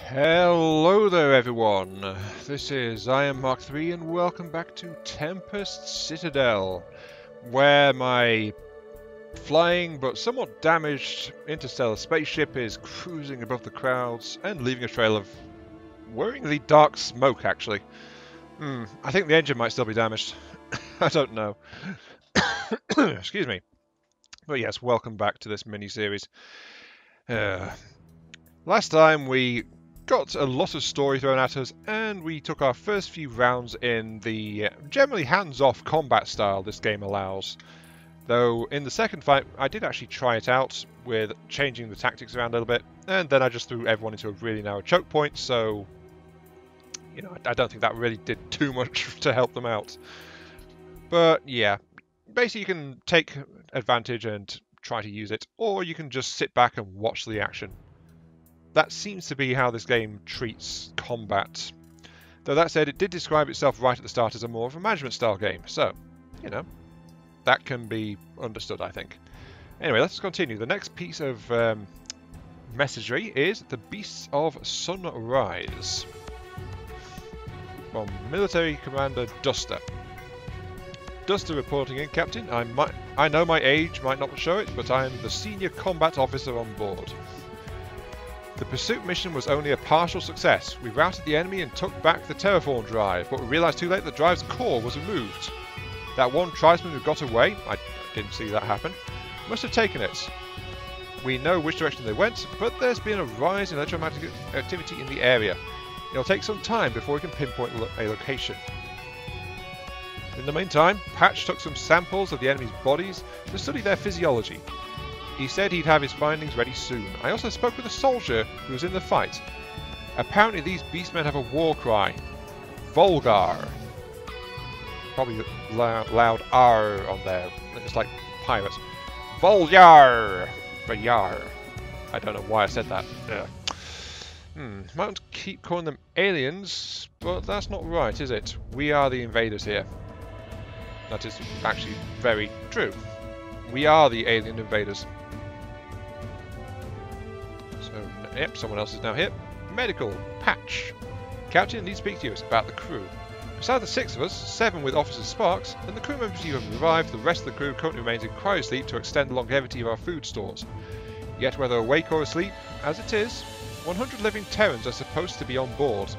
Hello there everyone, this is I am Mark III and welcome back to Tempest Citadel, where my flying but somewhat damaged interstellar spaceship is cruising above the clouds and leaving a trail of worryingly dark smoke actually. I think the engine might still be damaged, I don't know. Excuse me. But yes, welcome back to this mini-series. Last time we got a lot of story thrown at us, and we took our first few rounds in the generally hands-off combat style this game allows. Though in the second fight, I did actually try it out with changing the tactics around a little bit, and then I just threw everyone into a really narrow choke point, so you know, I don't think that really did too much to help them out. But yeah, basically you can take advantage and try to use it, or you can just sit back and watch the action. That seems to be how this game treats combat. Though that said, it did describe itself right at the start as a more of a management style game, so, you know, that can be understood, I think. Anyway, let's continue. The next piece of messagery is the Beasts of Sunrise from Military Commander Duster. Duster reporting in, Captain. I know my age might not show it, but I am the senior combat officer on board. The pursuit mission was only a partial success. We routed the enemy and took back the terraform drive, but we realised too late the drive's core was removed. That one tribesman who got away, I didn't see that happen, must have taken it. We know which direction they went, but there's been a rise in electromagnetic activity in the area. It'll take some time before we can pinpoint a location. In the meantime, Patch took some samples of the enemy's bodies to study their physiology. He said he'd have his findings ready soon. I also spoke with a soldier who was in the fight. Apparently these beastmen have a war cry. Volgar. Probably loud R on there. It's like pirates. Volyar! For yar. I don't know why I said that. Might keep calling them aliens, but that's not right, is it? We are the invaders here. That is actually very true. We are the alien invaders. So, yep, someone else is now here. Medical, Patch. Captain, need to speak to you. It's about the crew. Besides the 6 of us, 7 with Officer Sparks, and the crew members you have revived, the rest of the crew currently remains in cryosleep to extend the longevity of our food stores. Yet whether awake or asleep, as it is, 100 living Terrans are supposed to be on board.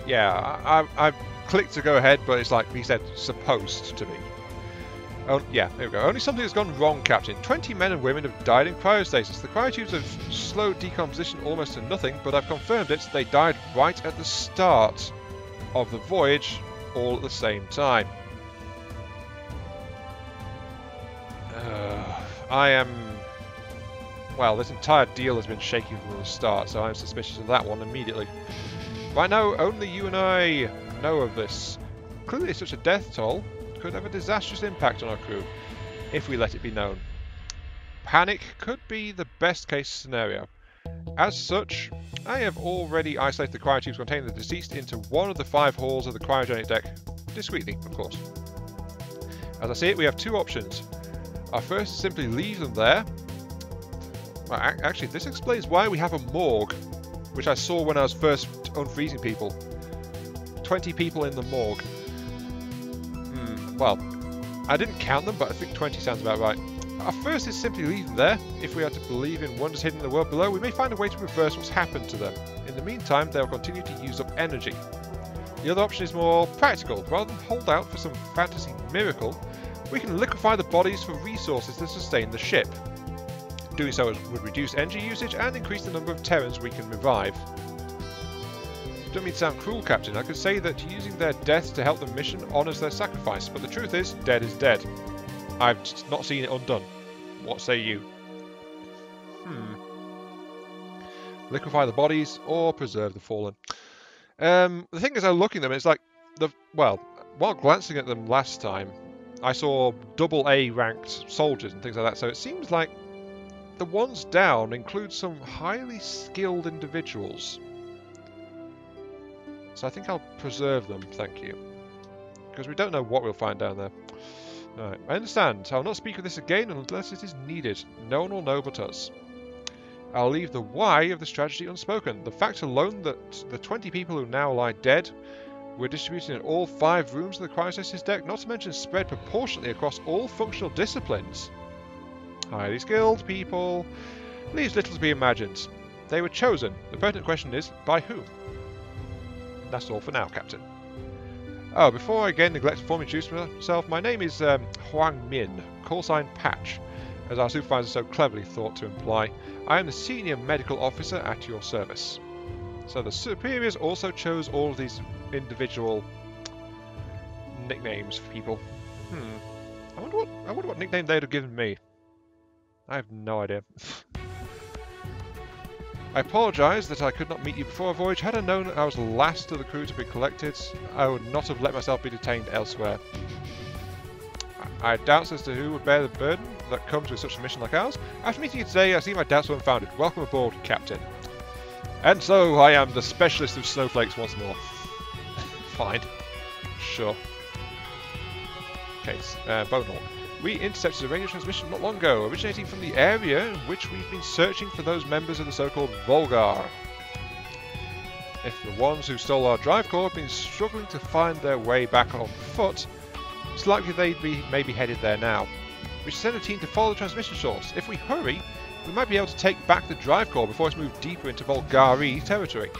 Yeah, I've clicked to go ahead, but it's like he said, supposed to be. Oh, yeah, there we go. Only something has gone wrong, Captain. 20 men and women have died in cryostasis. The cryotubes have slowed decomposition almost to nothing, but I've confirmed it. They died right at the start of the voyage, all at the same time. Well, this entire deal has been shaky from the start, so I'm suspicious of that one immediately. Right now, only you and I know of this. Clearly such a death toll could have a disastrous impact on our crew, if we let it be known. Panic could be the best case scenario. As such, I have already isolated the cryotubes containing the deceased into one of the 5 halls of the cryogenic deck. Discreetly, of course. As I see it, we have 2 options. Our first is simply leave them there. Well, actually, this explains why we have a morgue, which I saw when I was first unfreezing people. 20 people in the morgue. Well, I didn't count them, but I think 20 sounds about right. Our first is simply leave them there. If we are to believe in wonders hidden in the world below, we may find a way to reverse what's happened to them. In the meantime, they'll continue to use up energy. The other option is more practical. Rather than hold out for some fantasy miracle, we can liquefy the bodies for resources to sustain the ship. Doing so would reduce energy usage and increase the number of Terrans we can revive. Don't mean to sound cruel, Captain. I could say that using their deaths to help the mission honours their sacrifice, but the truth is, dead is dead. I've just not seen it undone. What say you? Liquefy the bodies or preserve the fallen. The thing is, I look at them, it's like while glancing at them last time, I saw AA ranked soldiers and things like that. So it seems like the ones down include some highly skilled individuals. So I think I'll preserve them, thank you. Because we don't know what we'll find down there. Alright, I understand. I will not speak of this again unless it is needed. No one will know but us. I'll leave the why of this tragedy unspoken. The fact alone that the 20 people who now lie dead were distributed in all 5 rooms of the cryostasis deck, not to mention spread proportionately across all functional disciplines. Highly skilled people. Leaves little to be imagined. They were chosen. The pertinent question is, by whom? That's all for now, Captain. Oh, before I again neglect to formally introduce myself, my name is Huang Min, callsign Patch, as our supervisor so cleverly thought to imply. I am the senior medical officer at your service. So the superiors also chose all of these individual nicknames for people. I wonder what nickname they'd have given me. I have no idea. I apologise that I could not meet you before our voyage. Had I known I was the last of the crew to be collected, I would not have let myself be detained elsewhere. I have doubts as to who would bear the burden that comes with such a mission like ours. After meeting you today, I see my doubts were unfounded. Welcome aboard, Captain. And so, I am the specialist of snowflakes once more. Fine. Sure. Okay, Bonehawk. We intercepted a radio transmission not long ago, originating from the area in which we've been searching for those members of the so-called Volgar. If the ones who stole our drive core have been struggling to find their way back on foot, it's likely they'd be maybe headed there now. We should send a team to follow the transmission source. If we hurry, we might be able to take back the drive core before it's moved deeper into Volgari territory.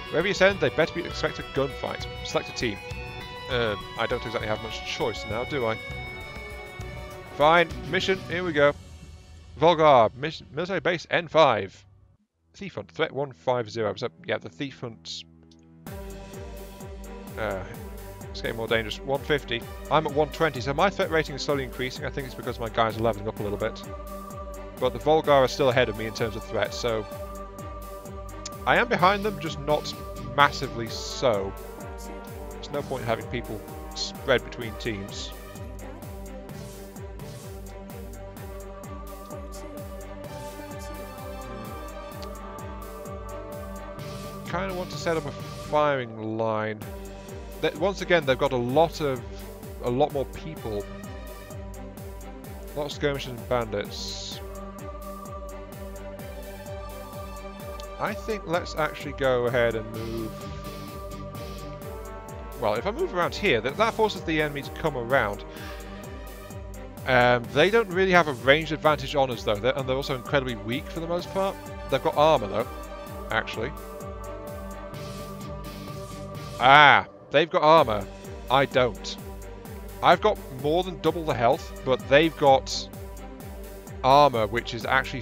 Wherever you send, they better expect a gunfight. Select a team. I don't exactly have much choice now, do I? Fine, mission, here we go. Volgar, military base N5. Thief hunt, threat 150. So, yeah, the thief hunt. It's getting more dangerous. 150. I'm at 120, so my threat rating is slowly increasing. I think it's because my guys are leveling up a little bit. But the Volgar are still ahead of me in terms of threat, so I am behind them, just not massively so. There's no point in having people spread between teams. Kind of want to set up a firing line. Once again, they've got a lot more people. A lot of skirmishers and bandits. I think let's actually go ahead and move. Well, if I move around here, that forces the enemy to come around. They don't really have a ranged advantage on us though, and they're also incredibly weak for the most part. They've got armor though, actually. Ah, they've got armor. I don't. I've got more than double the health, but they've got armor, which is actually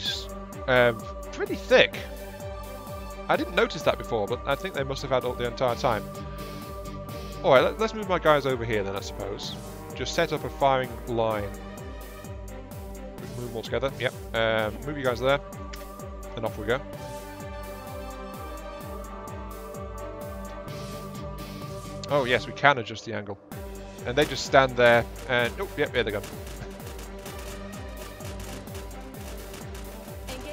pretty thick. I didn't notice that before, but I think they must have had it the entire time. Alright, let's move my guys over here then, I suppose. Just set up a firing line. Move them all together. Yep. Move you guys there. And off we go. Oh yes, we can adjust the angle. And they just stand there and... Oh, yep, there they go.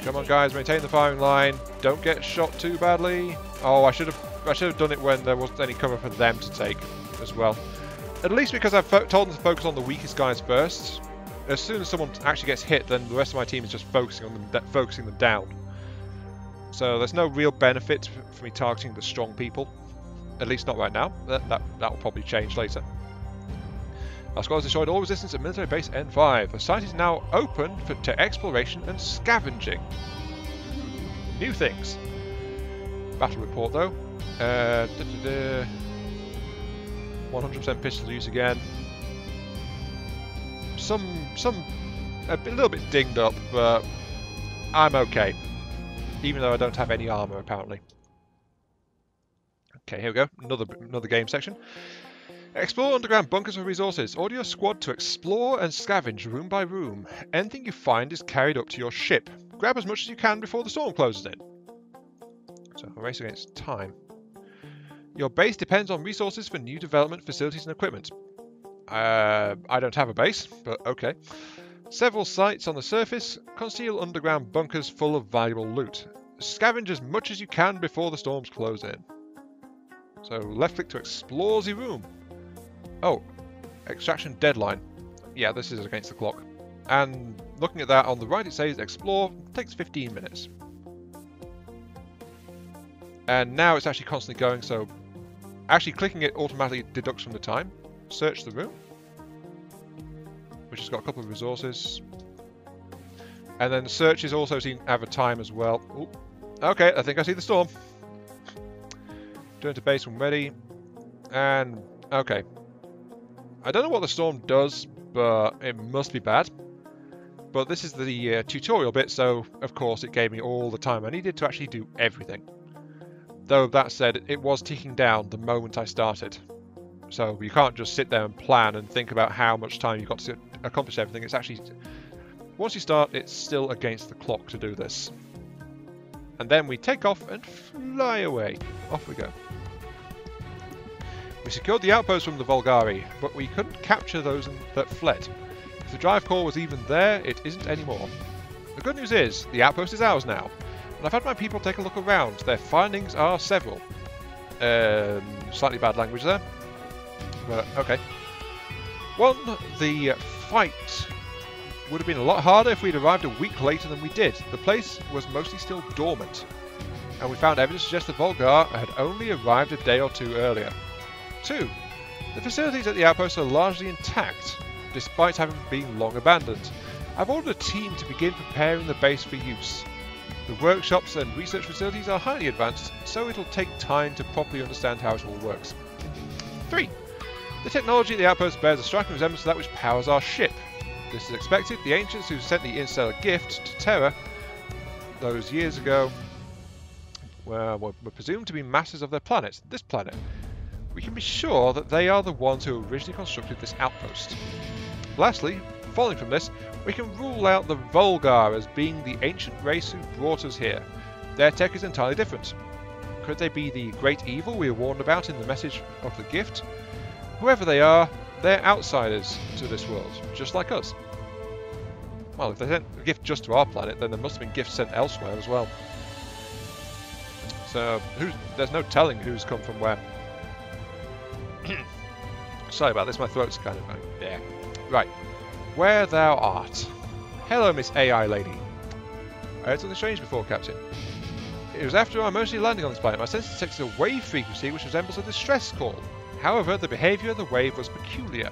Come on guys, maintain the firing line. Don't get shot too badly. Oh, I should have done it when there wasn't any cover for them to take as well. At least because I've told them to focus on the weakest guys first. As soon as someone actually gets hit, then the rest of my team is just focusing on them, focusing them down. So there's no real benefit for me targeting the strong people. At least not right now. That will probably change later. Our squad has destroyed all resistance at military base N5. The site is now open to exploration and scavenging. New things. Battle report though. 100% pistol use again. A little bit dinged up, but I'm okay. Even though I don't have any armor apparently. Okay, here we go. Another game section. Explore underground bunkers for resources. Order your squad to explore and scavenge room by room. Anything you find is carried up to your ship. Grab as much as you can before the storm closes in. So, a race against time. Your base depends on resources for new development, facilities and equipment. I don't have a base, but okay. Several sites on the surface conceal underground bunkers full of valuable loot. Scavenge as much as you can before the storms close in. So, left click to explore the room. Oh, extraction deadline. Yeah, this is against the clock. And looking at that on the right, it says explore takes 15 minutes. And now it's actually constantly going, so actually clicking it automatically deducts from the time. Search the room, which has got a couple of resources. And then searches also seem to have a time as well. Ooh. Okay, I think I see the storm. Turn to base when ready. And, okay. I don't know what the storm does, but it must be bad. But this is the tutorial bit, so of course it gave me all the time I needed to actually do everything. Though that said, it was ticking down the moment I started. So you can't just sit there and plan and think about how much time you've got to accomplish everything. It's actually, once you start, it's still against the clock to do this. And then we take off and fly away. Off we go. We secured the outpost from the Volgari, but we couldn't capture those that fled. If the drive core was even there, it isn't anymore. The good news is, the outpost is ours now. And I've had my people take a look around. Their findings are several. Slightly bad language there. But, okay. One, the fight would have been a lot harder if we'd arrived a week later than we did. The place was mostly still dormant. And we found evidence to suggest the Volgar had only arrived a day or two earlier. 2. The facilities at the outpost are largely intact, despite having been long abandoned. I've ordered a team to begin preparing the base for use. The workshops and research facilities are highly advanced, so it'll take time to properly understand how it all works. 3. The technology at the outpost bears a striking resemblance to that which powers our ship. This is expected. The ancients who sent the interstellar gift to Terra those years ago were presumed to be masters of their planet, this planet. We can be sure that they are the ones who originally constructed this outpost. Lastly, following from this, we can rule out the Volgar as being the ancient race who brought us here. Their tech is entirely different. Could they be the great evil we were warned about in the message of the gift? Whoever they are, they're outsiders to this world, just like us. Well, if they sent a gift just to our planet, then there must have been gifts sent elsewhere as well. So, there's no telling who's come from where. Sorry about this, my throat's kind of going there. Right. Where thou art. Hello, Miss AI lady. I heard something strange before, Captain. It was after our emergency landing on this planet. My senses detected a wave frequency which resembles a distress call. However, the behaviour of the wave was peculiar.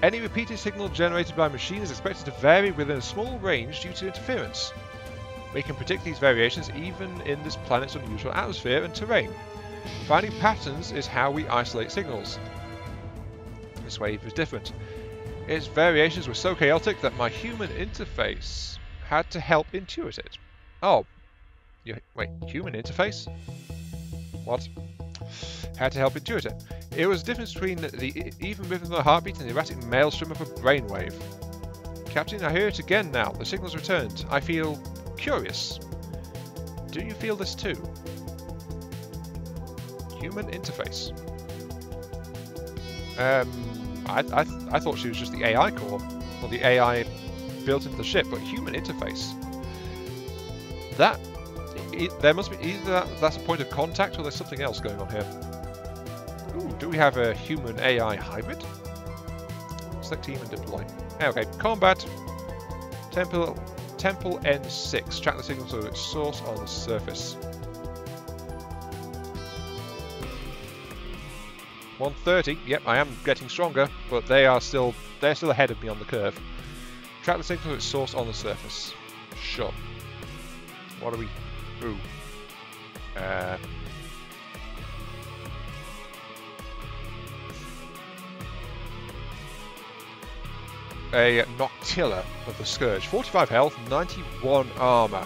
Any repeated signal generated by a machine is expected to vary within a small range due to interference. We can predict these variations even in this planet's unusual atmosphere and terrain. Finding patterns is how we isolate signals. This wave is different. Its variations were so chaotic that my human interface had to help intuit it. Oh. Wait, human interface? What? Had to help intuit it. It was the difference between the even rhythm of a heartbeat and the erratic maelstrom of a brainwave. Captain, I hear it again now. The signal's returned. I feel curious. Do you feel this too? Human interface. I thought she was just the AI core, or the AI built into the ship, but human interface. There must be either that's a point of contact or there's something else going on here. Ooh, do we have a human AI hybrid? Select team and deploy. Okay, combat. Temple N6. Track the signal to its source on the surface. 130. Yep, I am getting stronger, but they're still ahead of me on the curve. Track the signal to its source on the surface. Sure. What are we? Ooh. A Noctilla of the Scourge. 45 health, 91 armor.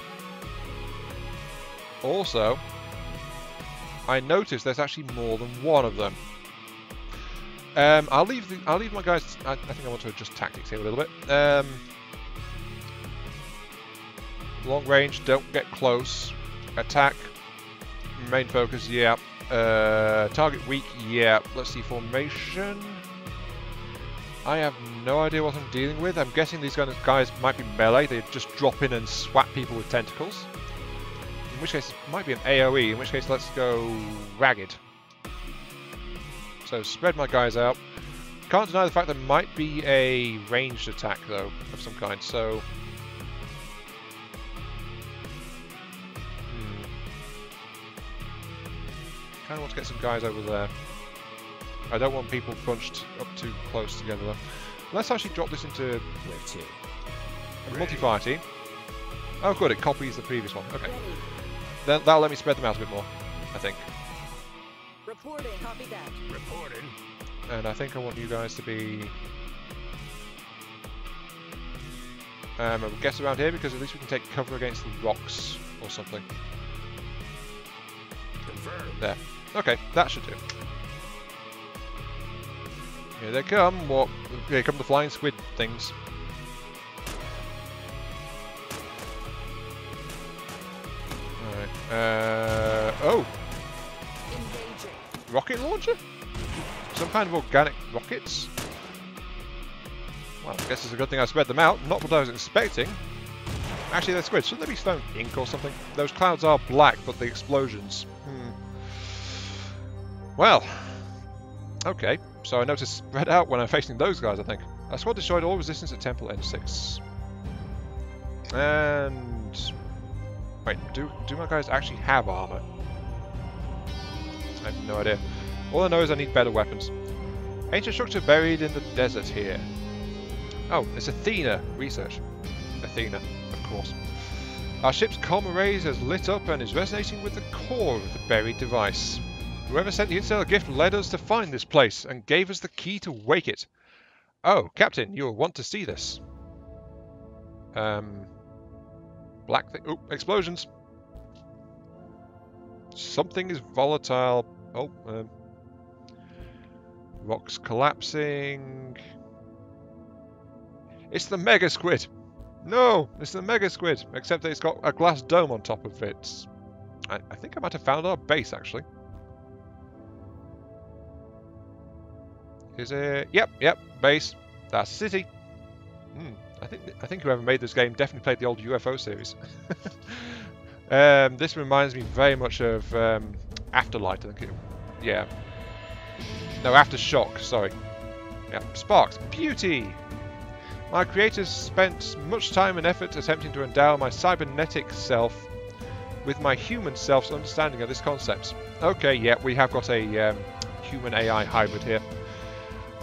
Also, I noticed there's actually more than one of them. I'll leave my guys. I think I want to adjust tactics here a little bit. Long range, don't get close. Attack, main focus, yeah. Target weak, yeah. Let's see, formation. I have no idea what I'm dealing with. I'm guessing these kind of guys might be melee. They just drop in and swat people with tentacles. In which case, it might be an AoE. In which case, let's go ragged. So spread my guys out. Can't deny the fact there might be a ranged attack though of some kind. So. kind of want to get some guys over there. I don't want people bunched up too close together though. Let's actually drop this into a multi-fire team. Oh good, it copies the previous one. Okay. Then that'll let me spread them out a bit more, I think. Reporting, copy that. Reporting. And I think I want you guys to be... I will guess around here because at least we can take cover against the rocks or something. Confirmed. There. Okay, that should do. Here they come. What? Here come the flying squid things. Alright. Oh! Engaging. Rocket launcher? Some kind of organic rockets? Well, I guess it's a good thing I spread them out. Not what I was expecting. Actually, they're squids. Shouldn't they be stone ink or something? Those clouds are black, but the explosions. Well. Okay. So I know to spread out when I'm facing those guys, I think. A squad destroyed all resistance at Temple N6. And... Wait, do my guys actually have armor? I have no idea. All I know is I need better weapons. Ancient structure buried in the desert here. Oh, it's Athena research. Athena, of course. Our ship's comm arrays has lit up and is resonating with the core of the buried device. Whoever sent the incidental gift led us to find this place and gave us the key to wake it. Oh, Captain, you'll want to see this. Black thing. Oh, explosions. Something is volatile. Oh, rocks collapsing. It's the Mega Squid. No, it's the Mega Squid, except that it's got a glass dome on top of it. I think I might have found our base, actually. Is it? Yep, base. That's city. I think whoever made this game definitely played the old UFO series. This reminds me very much of Afterlight, I think. Yeah. No, Aftershock, sorry. Yeah, Sparks. Beauty! My creators spent much time and effort attempting to endow my cybernetic self with my human self's understanding of this concept. Okay, yeah, we have got a human-AI hybrid here.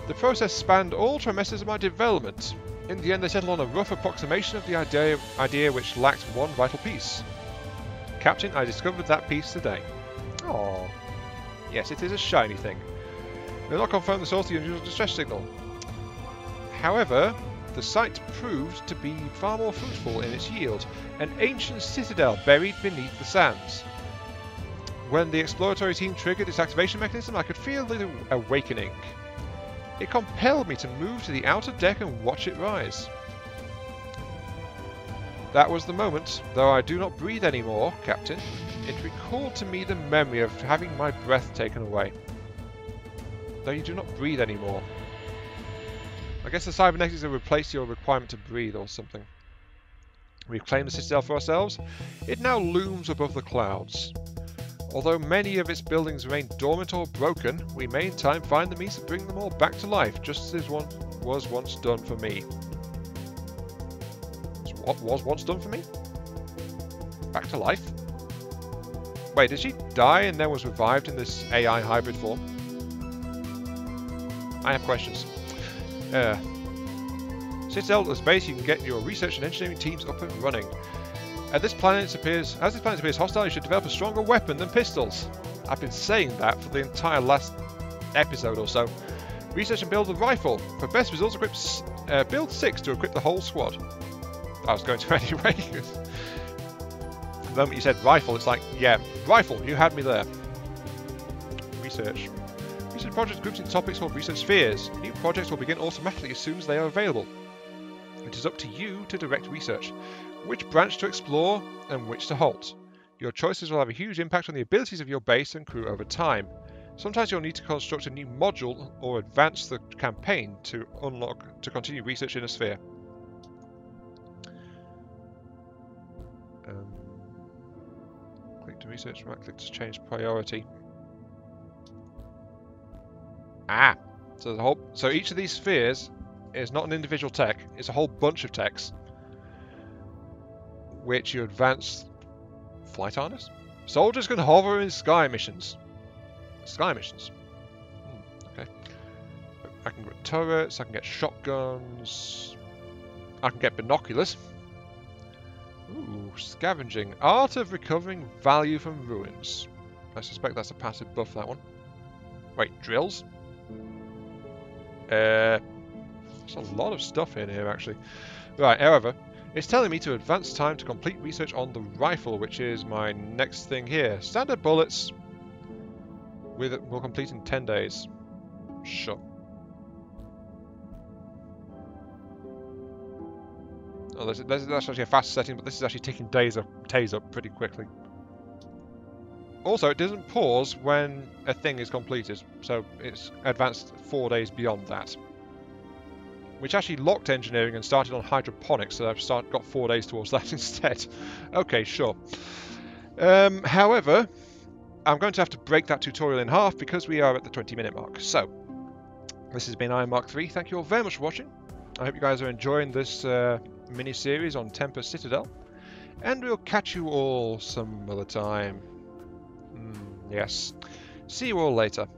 The process spanned all trimesters of my development. In the end, they settled on a rough approximation of the idea which lacked one vital piece. Captain, I discovered that piece today. Oh, yes, it is a shiny thing. It will not confirm the source of the unusual distress signal. However, the site proved to be far more fruitful in its yield, an ancient citadel buried beneath the sands. When the exploratory team triggered its activation mechanism, I could feel the awakening. It compelled me to move to the outer deck and watch it rise. That was the moment. Though I do not breathe anymore, Captain, it recalled to me the memory of having my breath taken away. Though you do not breathe anymore. I guess the cybernetics have replaced your requirement to breathe or something. We've claimed the Citadel for ourselves. It now looms above the clouds. Although many of its buildings remain dormant or broken, we may in time find the means to bring them all back to life, just as one was once done for me. What was once done for me? Back to life? Wait, did she die and then was revived in this AI hybrid form? I have questions. Citadel as base, you can get your research and engineering teams up and running. As this planet appears hostile, you should develop a stronger weapon than pistols. I've been saying that for the entire last episode or so. Research and build a rifle. For best results, build 6 to equip the whole squad. I was going to anyway. The moment you said rifle, it's like, yeah, rifle, you had me there. Research. Research projects grouped in topics called research spheres. New projects will begin automatically as soon as they are available. It is up to you to direct research, which branch to explore and which to halt. Your choices will have a huge impact on the abilities of your base and crew over time. Sometimes you'll need to construct a new module or advance the campaign to continue research in a sphere. Click to research, right click to change priority. So each of these spheres is not an individual tech, it's a whole bunch of techs which you advance. Flight harness? Soldiers can hover in sky missions. Sky missions. Okay. I can get turrets, I can get shotguns, I can get binoculars. Ooh, scavenging. Art of recovering value from ruins. I suspect that's a passive buff, that one. Wait, drills? There's a lot of stuff in here, actually. Right, however, it's telling me to advance time to complete research on the rifle, which is my next thing here. Standard bullets will complete in 10 days. Sure. Oh, that's actually a fast setting, but this is actually taking days up pretty quickly. Also, it doesn't pause when a thing is completed, so it's advanced 4 days beyond that. Which actually locked engineering and started on hydroponics, so I've got 4 days towards that instead. Okay, sure. However, I'm going to have to break that tutorial in half because we are at the 20-minute mark. So, this has been Iron Mark 3. Thank you all very much for watching. I hope you guys are enjoying this mini-series on Tempest Citadel. And we'll catch you all some other time. Yes. See you all later.